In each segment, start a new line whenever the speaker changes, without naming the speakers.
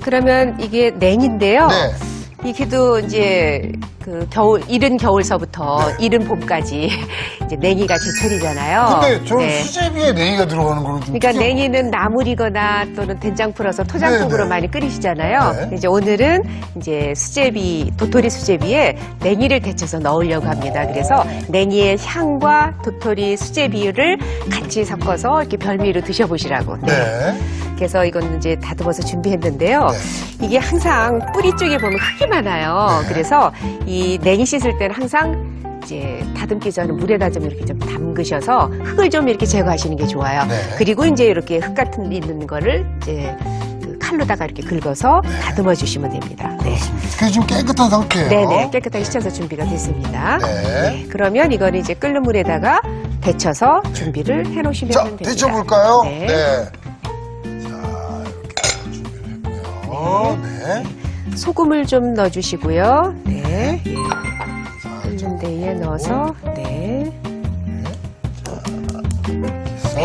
그러면 이게 냉인데요.
네.
이게도 이제 그 이른 겨울서부터
네.
이른 봄까지 이제 냉이가 제철이잖아요.
근데 저는
네.
수제비에 냉이가 들어가는 거는 좀
그러니까
특이한
냉이는 나물이거나 또는 된장 풀어서 토장국으로
네, 네.
많이 끓이시잖아요.
네.
이제 오늘은 이제 수제비, 도토리 수제비에 냉이를 데쳐서 넣으려고 합니다. 그래서 냉이의 향과 도토리 수제비를 같이 섞어서 이렇게 별미로 드셔보시라고.
네.
그래서 이건 이제 다듬어서 준비했는데요.
네.
이게 항상 뿌리 쪽에 보면 흙이 많아요.
네.
그래서 이 냉이 씻을 때는 항상 이제 다듬기 전에 물에다 좀 이렇게 좀 담그셔서 흙을 좀 이렇게 제거하시는 게 좋아요.
네.
그리고 이제 이렇게 흙 같은 게 있는 거를 이제 그 칼로다가 이렇게 긁어서 다듬어 주시면 됩니다. 네.
그게 좀 깨끗한 상태예요.
네네, 깨끗하게 씻어서 준비가 됐습니다.
네.
그러면 이거는 이제 끓는 물에다가 데쳐서 준비를 해 놓으시면
자,
됩니다.
데쳐볼까요?
네.
자, 이렇게 준비를 했고요. 네.
소금을 좀 넣어주시고요. 네. 끓는 데에 넣어서, 네.
그래서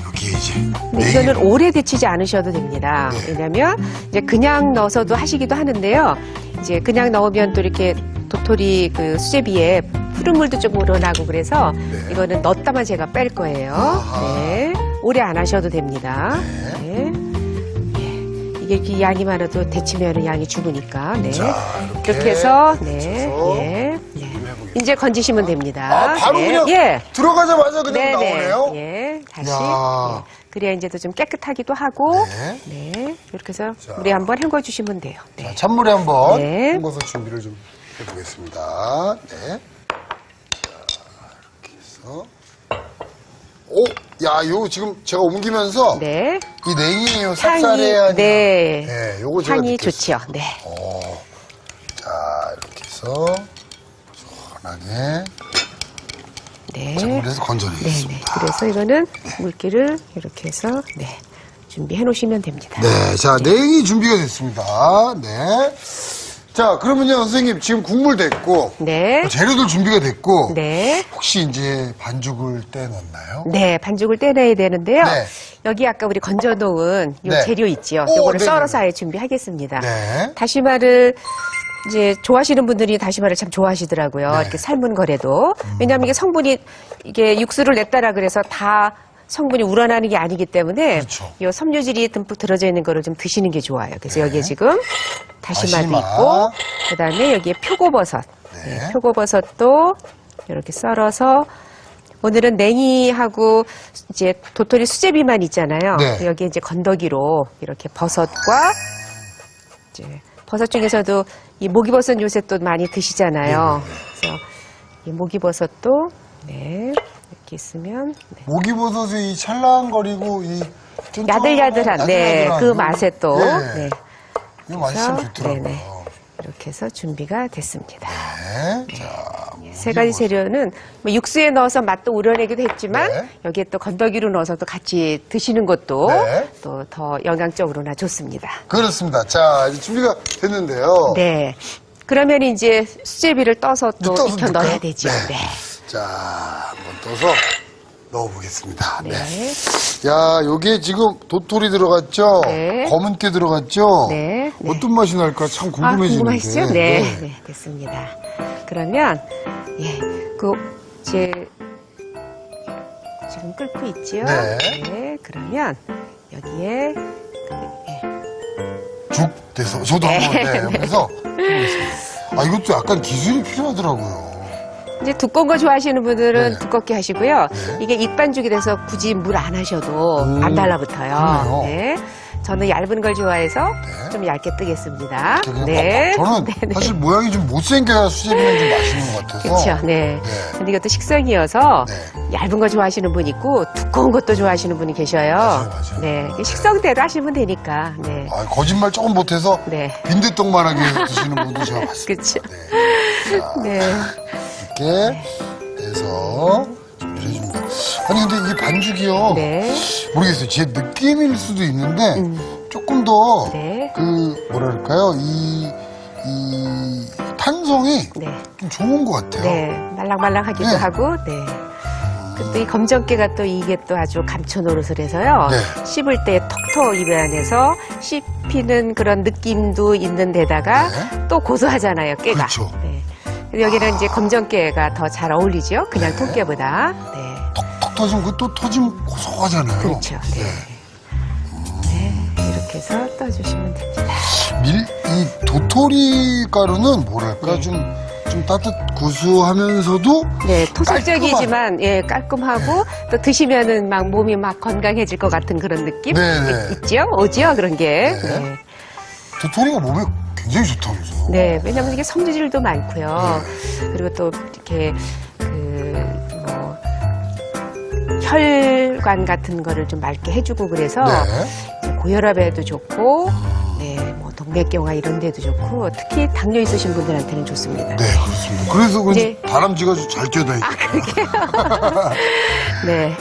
여기 이제
근데 이거는 오래 데치지 않으셔도 됩니다.
네.
왜냐면 이제 그냥 넣어서도 하시기도 하는데요. 이제 그냥 넣으면 또 이렇게 도토리 그 수제비에 푸른 물도 좀 우러나고 그래서 이거는 넣었다만 제가 뺄 거예요.
아하.
네. 오래 안 하셔도 됩니다. 네. 이게 이렇게 양이 많아도 데치면 양이 죽으니까. 네.
자,
이렇게 해서, 네.
데쳐서
예. 이제 건지시면 됩니다.
아, 바로
네.
그냥
예.
들어가자마자 그냥
네네.
나오네요.
예. 다시.
야.
예. 그래야 이제도 좀 깨끗하기도 하고.
네.
네. 이렇게 해서
자.
물에 한번 헹궈 주시면 돼요. 네.
자, 찬물에 한번
네.
헹궈서 준비를 좀 해보겠습니다. 네. 자, 이렇게 해서. 오, 야, 요 지금 제가 옮기면서
네.
이 냉이에요. 쌉쌀해야
네.
네, 요거 제가
향이
느꼈어요.
좋죠. 네.
자, 이렇게 해서 시원하게
네.
찬물에서
네네.
건져내겠습니다.
그래서 이거는 물기를 이렇게 해서 네. 준비해 놓으시면 됩니다.
네, 자, 냉이 준비가 됐습니다. 네. 자, 그러면요, 선생님, 지금 국물 됐고,
네.
재료들 준비가 됐고,
네.
혹시 이제 반죽을 떼놨나요?
네, 반죽을 떼내야 되는데요.
네.
여기 아까 우리 건져놓은 요
네.
재료 있지요.
오,
요거를
네네네.
썰어서 아예 준비하겠습니다.
네.
다시마를 이제 좋아하시는 분들이 다시마를 참 좋아하시더라고요.
네.
이렇게 삶은 거래도. 왜냐하면 이게 성분이 이게 육수를 냈다라 그래서 다 성분이 우러나는 게 아니기 때문에
그렇죠.
이 섬유질이 듬뿍 들어져 있는 거를 좀 드시는 게 좋아요. 그래서
네.
여기에 지금 다시마도
다시마.
있고 그다음에 여기에 표고버섯.
네.
네, 표고버섯도 이렇게 썰어서 오늘은 냉이하고 이제 도토리 수제비만 있잖아요.
네.
여기에 이제 건더기로 이렇게 버섯과 이제 버섯 중에서도 이 목이버섯 요새 또 많이 드시잖아요. 그래서 이 목이버섯도 네 이렇게 있으면 네.
목이버섯이 이 찰랑거리고 이
야들야들한 네 그
요-
맛에 또
네.
네.
이 맛이 참
그래서
좋더라고요.
네네. 이렇게 해서 준비가 됐습니다.
네. 자,
세 가지 재료는 뭐 육수에 넣어서 맛도 우려내기도 했지만
네.
여기에 또 건더기로 넣어서도 같이 드시는 것도
네.
또 더 영양적으로나 좋습니다.
그렇습니다. 자, 이제 준비가 됐는데요.
네. 그러면 이제 수제비를 떠서 또
떠서
익혀
넣을까요?
넣어야 되죠.
네. 자, 한번 떠서 넣어보겠습니다. 네.
네.
야, 요게 지금 도토리 들어갔죠?
네.
검은 깨 들어갔죠?
네. 네.
어떤 맛이 날까 참
아,
궁금해지는데.
궁금하시죠? 네. 네. 됐습니다. 그러면 예. 제 지금 끓고 있지요?
네.
그러면 여기에
죽 돼서 저도
네.
한번 그래서 해보겠습니다. 아, 이것도 약간 기술이 필요하더라고요.
이제 두꺼운 거 좋아하시는 분들은
네.
두껍게 하시고요.
네.
이게 익반죽이 돼서 굳이 물 안 하셔도 안 달라붙어요.
그래요?
네. 저는 얇은 걸 좋아해서
네.
좀 얇게 뜨겠습니다.
그냥
네.
저는
네, 네.
사실 모양이 좀 못생겨야 수제비는 좀 맛있는 것 같아서.
그렇죠. 네.
네.
근데 이것도 식성이어서
네.
얇은 거 좋아하시는 분 있고 두꺼운 것도 좋아하시는 분이 계셔요.
맞아요.
네. 이게 식성대로 하시면 되니까. 네.
아, 거짓말 조금 못해서
네.
빈대떡만하게 드시는 분도 제가 봤습니다.
그렇죠.
네. 자,
네.
이렇게 해서 준비를 해줍니다. 아니 근데 이게 반죽이요.
네.
모르겠어요. 제 느낌일 수도 있는데 조금 더
네.
그 뭐랄까요 이 탄성이
네.
좀 좋은 것 같아요.
네. 말랑말랑하기도
네.
하고. 네. 근데 이 검정깨가 또 이게 또 아주 감초 노릇을 해서요.
네.
씹을 때 톡톡 입에 안에서 씹히는 그런 느낌도 있는 데다가
네.
또 고소하잖아요, 깨가.
그렇죠.
네. 근데 여기는 이제 검정깨가 더 잘 어울리죠. 그냥 통깨보다. 네.
톡 터지면 그 또 터지면 고소하잖아요.
그렇죠. 네. 네. 이렇게 해서 떠주시면 됩니다.
이 도토리 가루는 뭐랄까
네.
좀 구수하면서도
네, 토속적이지만 예, 깔끔하고 또 드시면은 막 몸이 막 건강해질 것 같은 그런 느낌
네.
있죠? 오죠? 그런 게.
네.
네.
도토리가 몸에 굉장히 좋다면서.
네, 왜냐면 이게 섬유질도 많고요.
네.
그리고 또 이렇게 혈관 같은 거를 좀 맑게 해주고 그래서
네.
고혈압에도 좋고, 네, 뭐 동맥경화 이런 데도 좋고, 특히 당뇨 있으신 분들한테는 좋습니다.
네, 그렇습니다. 그래서 그런지
이제-
다람쥐가 잘 뛰어다니죠.
네.
네.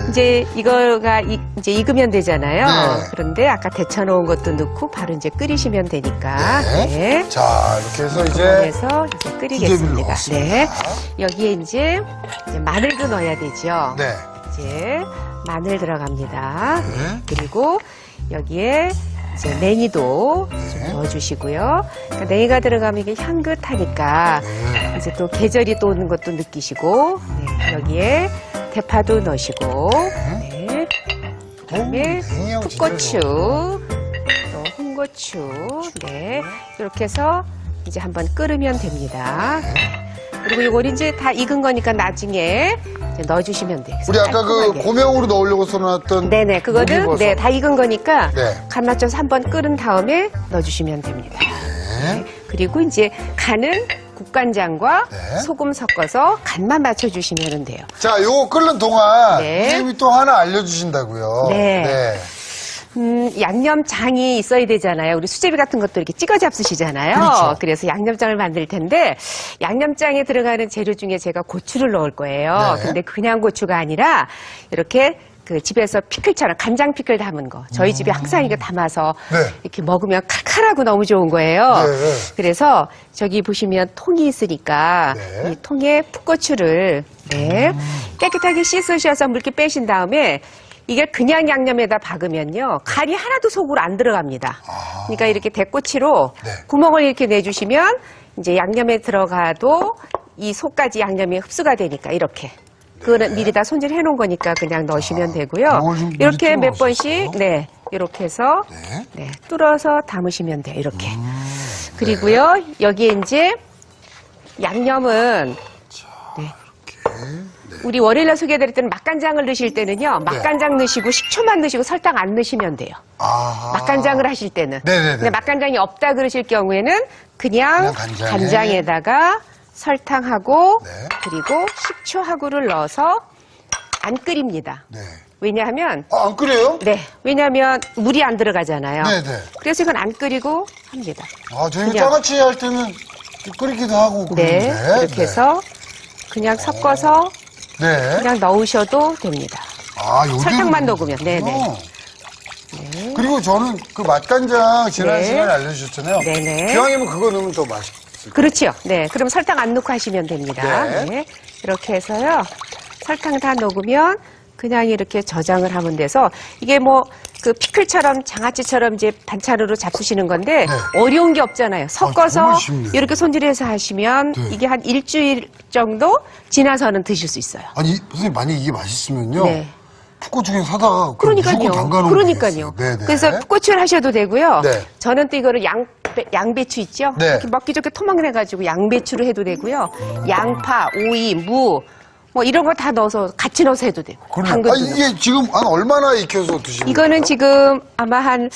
이제 이거가 이제 익으면 되잖아요.
네.
그런데 아까 데쳐놓은 것도 넣고 바로 이제 끓이시면 되니까. 네.
자, 이렇게 해서 이제
그래서 이제
수제비를
끓이겠습니다.
넣었습니다.
네. 여기에 이제 마늘도 넣어야 되죠.
네.
이제 마늘 들어갑니다.
네.
그리고 여기에 이제 냉이도 좀
네.
넣어주시고요. 그러니까 냉이가 들어가면 이게 향긋하니까
네.
이제 또 계절이 또 오는 것도 느끼시고 네. 여기에 대파도 넣으시고 네. 그다음에
냉이하고
풋고추
진짜
또 홍고추 네 이렇게 해서 이제 한번 끓으면 됩니다. 그리고 이걸 이제 다 익은 거니까 나중에 이제 넣어주시면 돼요.
우리 아까 그
깔끔하게.
고명으로 넣으려고 써놨던
네네 그거는
목이버섯.
네, 다 익은 거니까
네.
간 맞춰서 한번 끓은 다음에 넣어주시면 됩니다.
네.
그리고 이제 간은 국간장과
네.
소금 섞어서 간만 맞춰주시면 돼요.
자, 요거 끓는 동안
네.
선생님이 또 하나 알려주신다고요.
네. 양념장이 있어야 되잖아요. 우리 수제비 같은 것도 이렇게 찍어 잡수시잖아요.
그렇죠.
그래서 양념장을 만들 텐데 양념장에 들어가는 재료 중에 제가 고추를 넣을 거예요.
네.
근데 그냥 고추가 아니라 이렇게 그 집에서 피클처럼 간장 피클 담은 거. 저희 집에 항상 이거 담아서
네.
이렇게 먹으면 칼칼하고 너무 좋은 거예요.
네.
그래서 저기 보시면 통이 있으니까
네.
이 통에 풋고추를 네, 깨끗하게 씻으셔서 물기 빼신 다음에 이게 그냥 양념에다 박으면요. 간이 하나도 속으로 안 들어갑니다. 그러니까 이렇게 대꼬치로
네.
구멍을 이렇게 내주시면 이제 양념에 들어가도 이 속까지 양념이 흡수가 되니까 이렇게. 그거는 미리 다 손질해 놓은 거니까 그냥 넣으시면 되고요.
이걸 좀 미리
이렇게 몇
뚫어놨었어요.
번씩, 네. 이렇게 해서,
네.
네. 뚫어서 담으시면 돼요. 이렇게. 그리고요. 여기에 이제 양념은 네. 우리 월요일날 소개해드렸던 맛간장을 넣으실 때는요. 맛간장 넣으시고 식초만 넣으시고 설탕 안 넣으시면 돼요.
아.
맛간장을 하실 때는.
네네네.
근데 맛간장이 없다 그러실 경우에는 그냥
간장에.
간장에다가 설탕하고
네.
그리고 식초하고를 넣어서 안 끓입니다.
네.
왜냐하면
아, 안 끓여요?
네, 왜냐하면 물이 안 들어가잖아요.
네네.
그래서 이건 안 끓이고 합니다.
아, 저희가
그냥.
짜같이 할 때는 좀 끓이기도 하고
네,
그러는데.
이렇게 해서 그냥 섞어서
네.
그냥 넣으셔도 됩니다.
아, 요대로
설탕만
넣는
녹으면,
거군요.
네네.
그리고 저는 그 맛간장 지난
네.
시간에 알려주셨잖아요.
네네.
기왕이면 그거 넣으면 더 맛있을 거예요.
그렇죠. 네, 그럼 설탕 안 넣고 하시면 됩니다.
네.
네. 이렇게 해서요. 설탕 다 녹으면 그냥 이렇게 저장을 하면 돼서 이게 뭐 그 피클처럼 장아찌처럼 이제 반찬으로 잡수시는 건데
네.
어려운 게 없잖아요. 섞어서
정말 쉽네요.
이렇게 손질해서 하시면
네.
이게 한 일주일 정도 지나서는 드실 수 있어요.
아니, 선생님, 만약 이게 맛있으면요.
네.
풋고추 사다가
그러니까요.
무조건 담가놓으면
그러니까요.
되겠어요. 네네.
그래서 풋고추를 하셔도 되고요.
네.
저는 또 이거를 양배추 있죠?
네.
이렇게 먹기 좋게 토막내가지고 양배추로 해도 되고요. 양파, 오이, 무, 뭐 이런 거 다 넣어서 같이 넣어서 해도 되고.
그래요.
당근도
아, 이게 지금 한 얼마나 익혀서 드시는
이거는
거예요?
지금 아마 한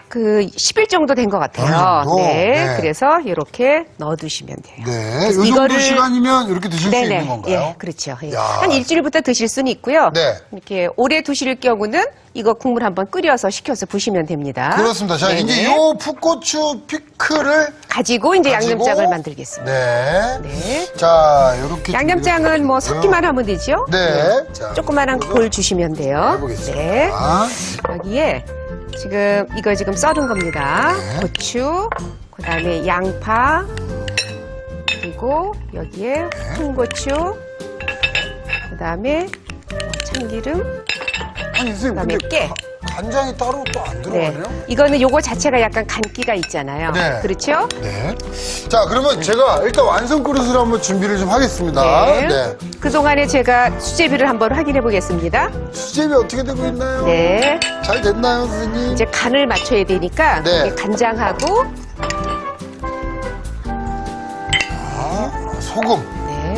그 10일 정도 된 것 같아요.
어느 정도?
네.
네.
그래서 이렇게 넣어두시면 돼요.
네.
그래서
요 정도
이거를-
시간이면 이렇게 드실 수 있는 건가요?
예, 그렇죠. 예.
야.
한 일주일부터 드실 수는 있고요.
네.
이렇게 오래 두실 경우는 이거 국물 한번 끓여서 식혀서 부시면 됩니다.
그렇습니다. 자,
네네.
이제 요 풋고추 피클을
가지고 이제
가지고-
양념장을 만들겠습니다.
네.
네.
자, 요렇게
양념장은 뭐 섞기만 하면 되죠.
네. 자,
조그만한 볼 주시면 돼요.
해보겠습니다.
네. 여기에 지금 이거 지금 썰은 겁니다.
네.
고추, 그다음에 양파, 그리고 여기에
네.
홍고추, 그다음에 참기름,
아니, 선생님,
그다음에
근데
깨.
간장이 따로 또 안
네.
들어가네요?
이거는 요거 자체가 약간 간기가 있잖아요.
네.
그렇죠?
네. 자, 그러면 제가 일단 완성 그릇을 한번 준비를 좀 하겠습니다. 네.
그동안에 제가 수제비를 한번 확인해 보겠습니다.
수제비 어떻게 되고 있나요?
네.
잘 됐나요, 선생님?
이제 간을 맞춰야 되니까
네.
이게 간장하고
소금,
네.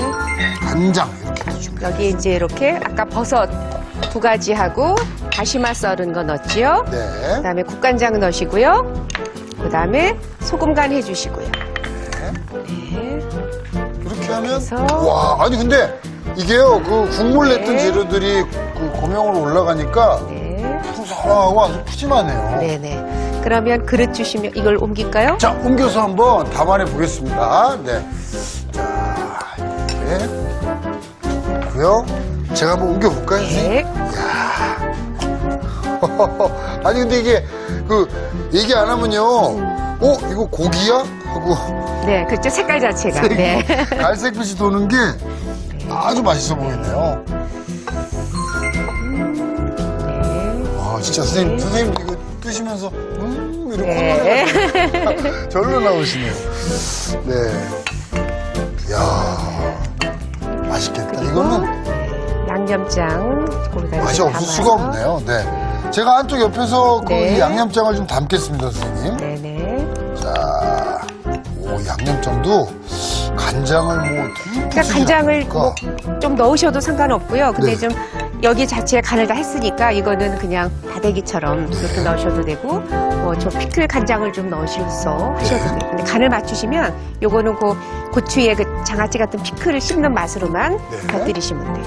간장 이렇게 또 준비.
여기 이제 이렇게 아까 버섯 2가지 하고 다시마 썰은 거 넣었지요.
네.
그다음에 국간장 넣으시고요. 그다음에 소금 간 해주시고요. 네.
이렇게 하면
그래서-
와, 아니 근데 이게요, 그 국물 냈던
네.
재료들이 그 고명으로 올라가니까
네.
구수하고 아주 푸짐하네요.
네네. 그러면 그릇 주시면 이걸 옮길까요?
자, 옮겨서 한번 담아내 보겠습니다. 네. 자, 이렇게 고요. 제가 한번 옮겨볼까요, 선생님?
네.
아니 근데 이게 그 얘기 안 하면요, 이거 고기야? 하고
네, 그렇죠. 색깔 자체가. 네.
갈색빛이 도는 게 아주 맛있어 보이네요.
네.
아, 진짜 선생님 이거 드시면서 이렇게
네.
콧노래가 절로 나오시네요. 네. 이야, 맛있겠다. 이거는
양념장 거기다
맛이
이렇게
없을 수가
담아서.
없네요. 네. 제가 한쪽 옆에서 그
네.
이 양념장을 좀 담겠습니다, 선생님.
네네.
자, 오, 양념장도 간장을 뭐
그러니까 간장을 뭐 좀 넣으셔도 상관없고요. 근데
네.
좀 여기 자체에 간을 다 했으니까 이거는 그냥 다대기처럼 이렇게 넣으셔도 되고, 뭐 저 피클 간장을 좀 넣으셔서 하셔도
네.
되고. 근데 간을 맞추시면 요거는 그 고추의 그 장아찌 같은 피클을 씹는 맛으로만
네.
곁들이시면 돼요.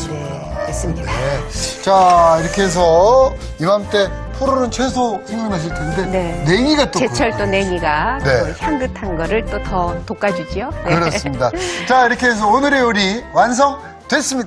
네, 됐습니다.
네. 자, 이렇게 해서 이맘때 푸르른 채소 생각나실 텐데
네.
냉이가 또
제철 또
그렇군요.
냉이가
네.
또 향긋한 거를 또 더 돋궈주지요. 네.
그렇습니다. 자, 이렇게 해서 오늘의 요리 완성됐습니다.